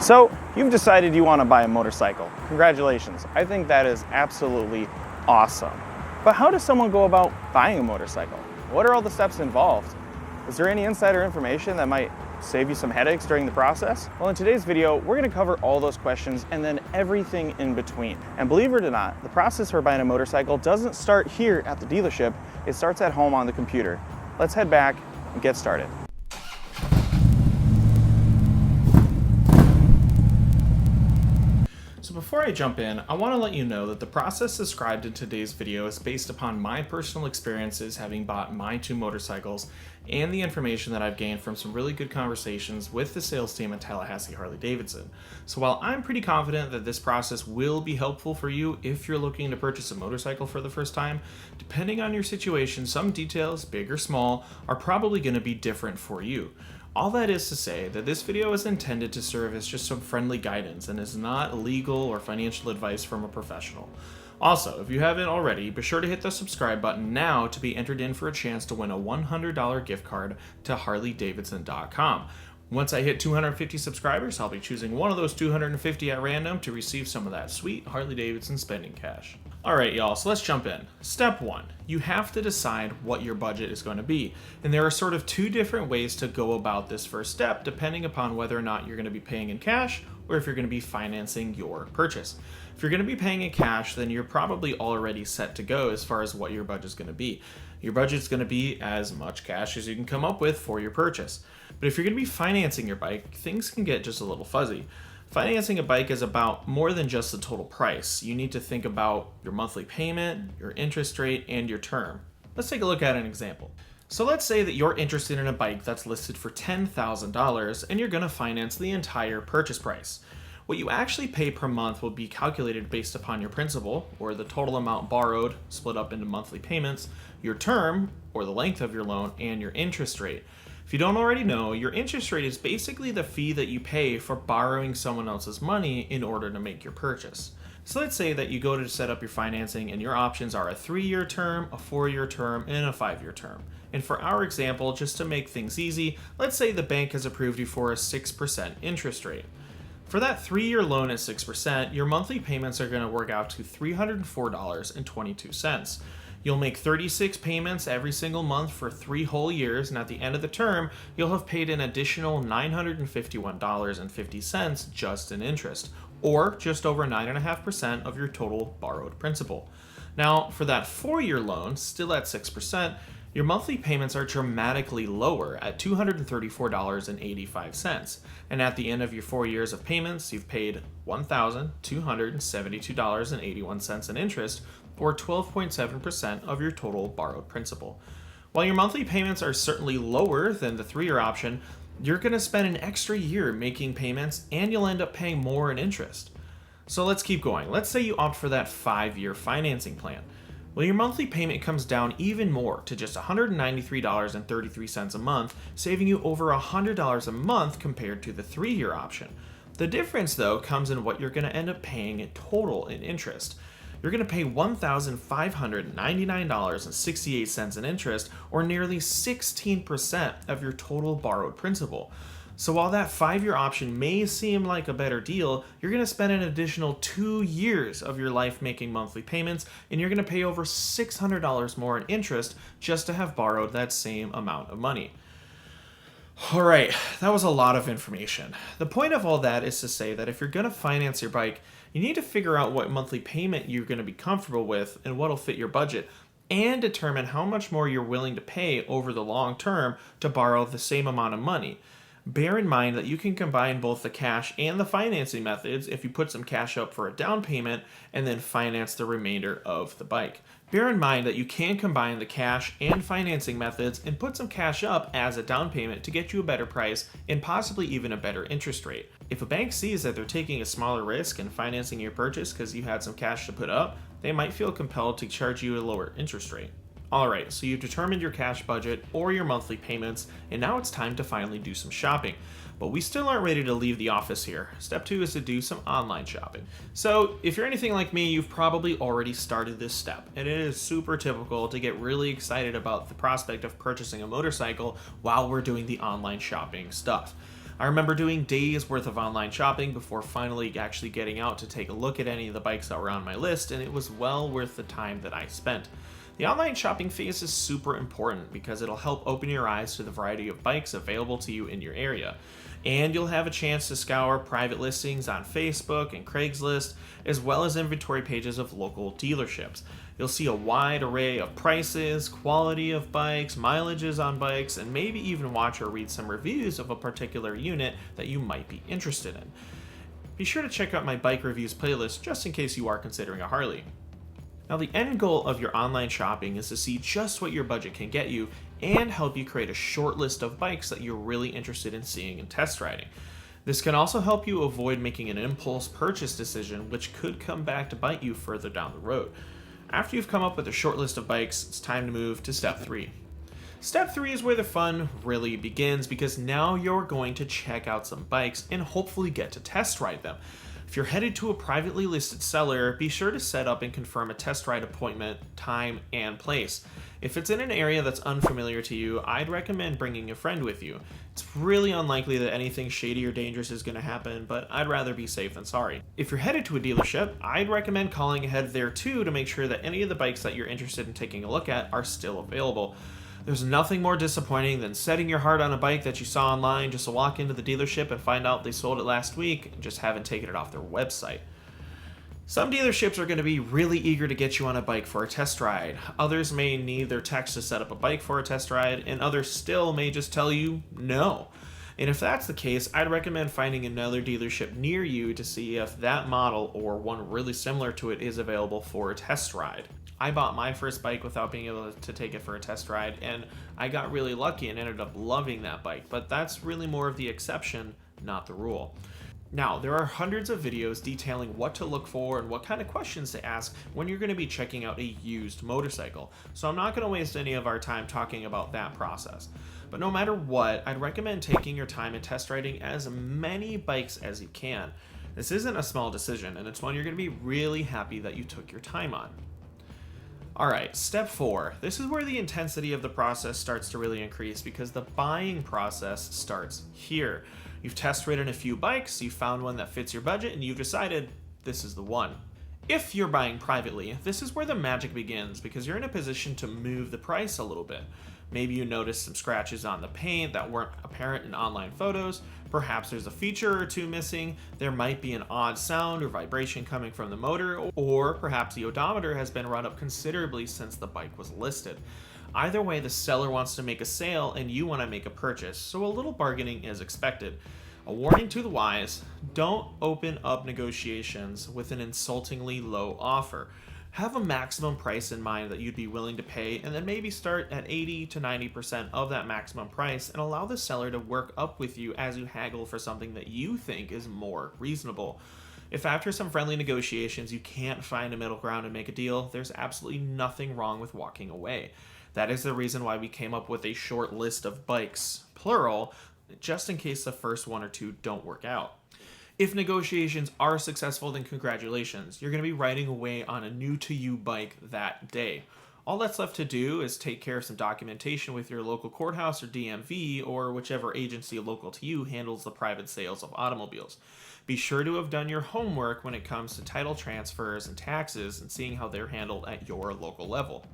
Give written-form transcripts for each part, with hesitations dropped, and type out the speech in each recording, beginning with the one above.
So you've decided you want to buy a motorcycle. Congratulations. I think that is absolutely awesome. But how does someone go about buying a motorcycle? What are all the steps involved? Is there any insider information that might save you some headaches during the process? Well, in today's video, we're going to cover all those questions and then everything in between. And believe it or not, the process for buying a motorcycle doesn't start here at the dealership. It starts at home on the computer. Let's head back and get started. So before I jump in, I want to let you know that the process described in today's video is based upon my personal experiences having bought my two motorcycles and the information that I've gained from some really good conversations with the sales team at Tallahassee Harley Davidson. So while I'm pretty confident that this process will be helpful for you if you're looking to purchase a motorcycle for the first time, depending on your situation, some details, big or small, are probably going to be different for you. All that is to say that this video is intended to serve as just some friendly guidance and is not legal or financial advice from a professional. Also, if you haven't already, be sure to hit the subscribe button now to be entered in for a chance to win a $100 gift card to HarleyDavidson.com. Once I hit 250 subscribers, I'll be choosing one of those 250 at random to receive some of that sweet Harley Davidson spending cash. Alright y'all, so let's jump in. Step 1. You have to decide what your budget is going to be. And there are sort of two different ways to go about this first step, depending upon whether or not you're going to be paying in cash or if you're going to be financing your purchase. If you're going to be paying in cash, then you're probably already set to go as far as what your budget's going to be. Your budget's going to be as much cash as you can come up with for your purchase. But if you're going to be financing your bike, things can get just a little fuzzy. Financing a bike is about more than just the total price. You need to think about your monthly payment, your interest rate, and your term. Let's take a look at an example. So let's say that you're interested in a bike that's listed for $10,000 and you're going to finance the entire purchase price. What you actually pay per month will be calculated based upon your principal, or the total amount borrowed split up into monthly payments, your term, or the length of your loan, and your interest rate. If you don't already know, your interest rate is basically the fee that you pay for borrowing someone else's money in order to make your purchase. So let's say that you go to set up your financing and your options are a 3-year term, a 4-year term, and a 5-year term. And for our example, just to make things easy, let's say the bank has approved you for a 6% interest rate. For that 3-year loan at 6%, your monthly payments are going to work out to $304.22. You'll make 36 payments every single month for 3 whole years, and at the end of the term, you'll have paid an additional $951.50 just in interest, or just over 9.5% of your total borrowed principal. Now, for that 4-year loan, still at 6%, your monthly payments are dramatically lower at $234.85. And at the end of your 4 years of payments, you've paid $1,272.81 in interest, or 12.7% of your total borrowed principal. While your monthly payments are certainly lower than the 3-year option, you're going to spend an extra year making payments and you'll end up paying more in interest. So let's keep going. Let's say you opt for that 5-year financing plan. Well, your monthly payment comes down even more to just $193.33 a month, saving you over $100 a month compared to the 3-year option. The difference, though, comes in what you're going to end up paying in total in interest. You're going to pay $1,599.68 in interest, or nearly 16% of your total borrowed principal. So while that 5-year option may seem like a better deal, you're going to spend an additional 2 years of your life making monthly payments, and you're going to pay over $600 more in interest just to have borrowed that same amount of money. Alright, that was a lot of information. The point of all that is to say that if you're going to finance your bike, you need to figure out what monthly payment you're going to be comfortable with and what'll fit your budget, and determine how much more you're willing to pay over the long term to borrow the same amount of money. Bear in mind that you can combine both the cash and the financing methods if you put some cash up for a down payment and then finance the remainder of the bike. Bear in mind that you can combine the cash and financing methods and put some cash up as a down payment to get you a better price and possibly even a better interest rate. If a bank sees that they're taking a smaller risk in financing your purchase because you had some cash to put up, they might feel compelled to charge you a lower interest rate. Alright, so you've determined your cash budget or your monthly payments, and now it's time to finally do some shopping. But we still aren't ready to leave the office here. Step 2 is to do some online shopping. So if you're anything like me, you've probably already started this step, and it is super typical to get really excited about the prospect of purchasing a motorcycle while we're doing the online shopping stuff. I remember doing days worth of online shopping before finally actually getting out to take a look at any of the bikes that were on my list, and it was well worth the time that I spent. The online shopping phase is super important because it'll help open your eyes to the variety of bikes available to you in your area. And you'll have a chance to scour private listings on Facebook and Craigslist, as well as inventory pages of local dealerships. You'll see a wide array of prices, quality of bikes, mileages on bikes, and maybe even watch or read some reviews of a particular unit that you might be interested in. Be sure to check out my bike reviews playlist just in case you are considering a Harley. Now, the end goal of your online shopping is to see just what your budget can get you and help you create a short list of bikes that you're really interested in seeing and test riding. This can also help you avoid making an impulse purchase decision, which could come back to bite you further down the road. After you've come up with a short list of bikes, it's time to move to step 3. Step 3 is where the fun really begins, because now you're going to check out some bikes and hopefully get to test ride them. If you're headed to a privately listed seller, be sure to set up and confirm a test ride appointment, time, and place. If it's in an area that's unfamiliar to you, I'd recommend bringing a friend with you. It's really unlikely that anything shady or dangerous is going to happen, but I'd rather be safe than sorry. If you're headed to a dealership, I'd recommend calling ahead there too to make sure that any of the bikes that you're interested in taking a look at are still available. There's nothing more disappointing than setting your heart on a bike that you saw online just to walk into the dealership and find out they sold it last week and just haven't taken it off their website. Some dealerships are going to be really eager to get you on a bike for a test ride. Others may need their techs to set up a bike for a test ride, and others still may just tell you no. And if that's the case, I'd recommend finding another dealership near you to see if that model or one really similar to it is available for a test ride. I bought my first bike without being able to take it for a test ride, and I got really lucky and ended up loving that bike, but that's really more of the exception, not the rule. Now, there are hundreds of videos detailing what to look for and what kind of questions to ask when you're going to be checking out a used motorcycle, so I'm not going to waste any of our time talking about that process. But no matter what, I'd recommend taking your time and test riding as many bikes as you can. This isn't a small decision, and it's one you're going to be really happy that you took your time on. Alright, step 4. This is where the intensity of the process starts to really increase because the buying process starts here. You've test ridden a few bikes, you found one that fits your budget, and you've decided this is the one. If you're buying privately, this is where the magic begins because you're in a position to move the price a little bit. Maybe you notice some scratches on the paint that weren't apparent in online photos. Perhaps there's a feature or two missing. There might be an odd sound or vibration coming from the motor, or perhaps the odometer has been run up considerably since the bike was listed. Either way, the seller wants to make a sale and you want to make a purchase, so a little bargaining is expected. A warning to the wise, don't open up negotiations with an insultingly low offer. Have a maximum price in mind that you'd be willing to pay, and then maybe start at 80 to 90% of that maximum price and allow the seller to work up with you as you haggle for something that you think is more reasonable. If after some friendly negotiations you can't find a middle ground and make a deal, there's absolutely nothing wrong with walking away. That is the reason why we came up with a short list of bikes, plural, just in case the first one or two don't work out. If negotiations are successful, then congratulations. You're going to be riding away on a new-to-you bike that day. All that's left to do is take care of some documentation with your local courthouse or DMV or whichever agency local to you handles the private sales of automobiles. Be sure to have done your homework when it comes to title transfers and taxes and seeing how they're handled at your local level.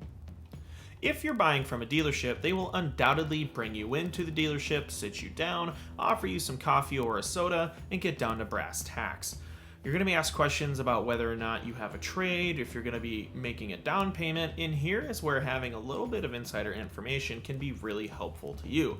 If you're buying from a dealership, they will undoubtedly bring you into the dealership, sit you down, offer you some coffee or a soda, and get down to brass tacks. You're going to be asked questions about whether or not you have a trade, if you're going to be making a down payment, and here is where having a little bit of insider information can be really helpful to you.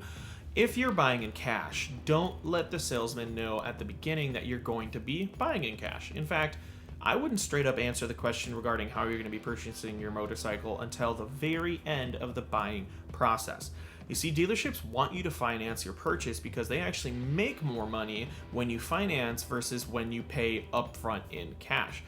If you're buying in cash, don't let the salesman know at the beginning that you're going to be buying in cash. In fact, I wouldn't straight up answer the question regarding how you're going to be purchasing your motorcycle until the very end of the buying process. You see, dealerships want you to finance your purchase because they actually make more money when you finance versus when you pay upfront in cash.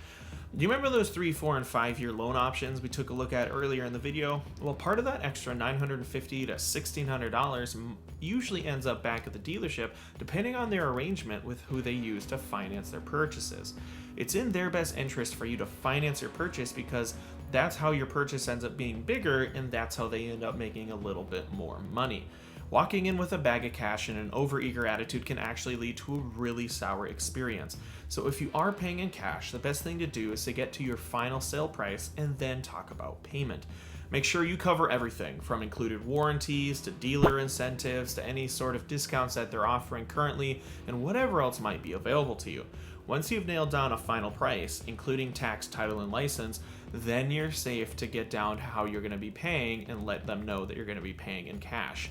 Do you remember those 3, 4, and 5-year loan options we took a look at earlier in the video? Well, part of that extra $950 to $1,600 usually ends up back at the dealership depending on their arrangement with who they use to finance their purchases. It's in their best interest for you to finance your purchase because that's how your purchase ends up being bigger and that's how they end up making a little bit more money. Walking in with a bag of cash and an overeager attitude can actually lead to a really sour experience. So if you are paying in cash, the best thing to do is to get to your final sale price and then talk about payment. Make sure you cover everything from included warranties to dealer incentives to any sort of discounts that they're offering currently and whatever else might be available to you. Once you've nailed down a final price, including tax, title, and license, then you're safe to get down to how you're going to be paying and let them know that you're going to be paying in cash.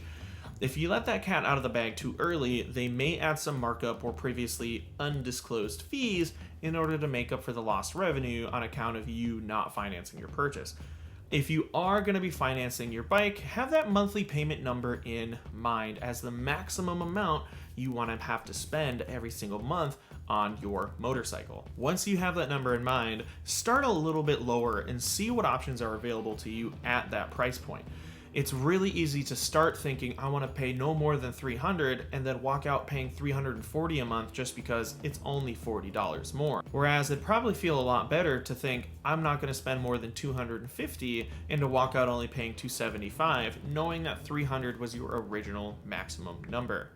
If you let that cat out of the bag too early, they may add some markup or previously undisclosed fees in order to make up for the lost revenue on account of you not financing your purchase. If you are going to be financing your bike, have that monthly payment number in mind as the maximum amount you want to have to spend every single month on your motorcycle. Once you have that number in mind, start a little bit lower and see what options are available to you at that price point. It's really easy to start thinking I want to pay no more than $300 and then walk out paying $340 a month just because it's only $40 more. Whereas it'd probably feel a lot better to think I'm not going to spend more than $250 and to walk out only paying $275, knowing that $300 was your original maximum number.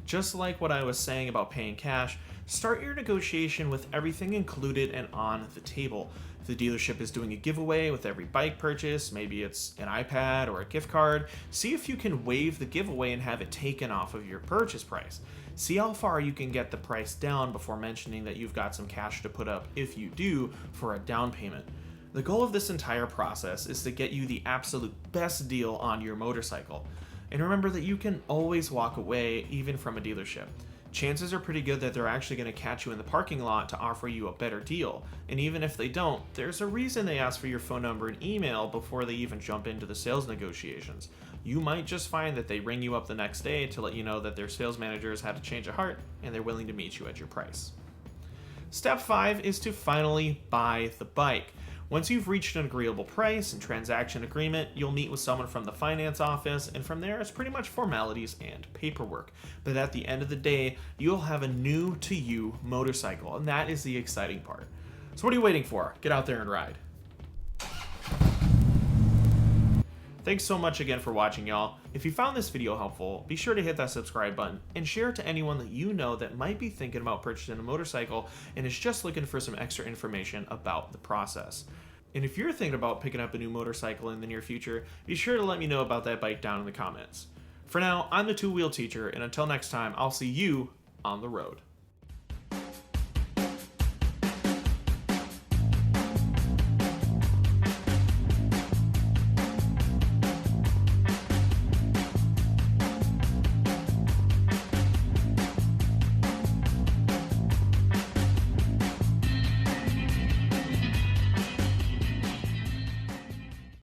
Just like what I was saying about paying cash, start your negotiation with everything included and on the table. If the dealership is doing a giveaway with every bike purchase, maybe it's an iPad or a gift card, see if you can waive the giveaway and have it taken off of your purchase price. See how far you can get the price down before mentioning that you've got some cash to put up, if you do, for a down payment. The goal of this entire process is to get you the absolute best deal on your motorcycle. And remember that you can always walk away, even from a dealership. Chances are pretty good that they're actually going to catch you in the parking lot to offer you a better deal. And even if they don't, there's a reason they ask for your phone number and email before they even jump into the sales negotiations. You might just find that they ring you up the next day to let you know that their sales manager has had a change of heart and they're willing to meet you at your price. Step 5 is to finally buy the bike. Once you've reached an agreeable price and transaction agreement, you'll meet with someone from the finance office, and from there it's pretty much formalities and paperwork. But at the end of the day, you'll have a new to you motorcycle, and that is the exciting part. So what are you waiting for? Get out there and ride. Thanks so much again for watching, y'all. If you found this video helpful, be sure to hit that subscribe button and share it to anyone that you know that might be thinking about purchasing a motorcycle and is just looking for some extra information about the process. And if you're thinking about picking up a new motorcycle in the near future, be sure to let me know about that bike down in the comments. For now, I'm the two-wheel teacher, and until next time, I'll see you on the road.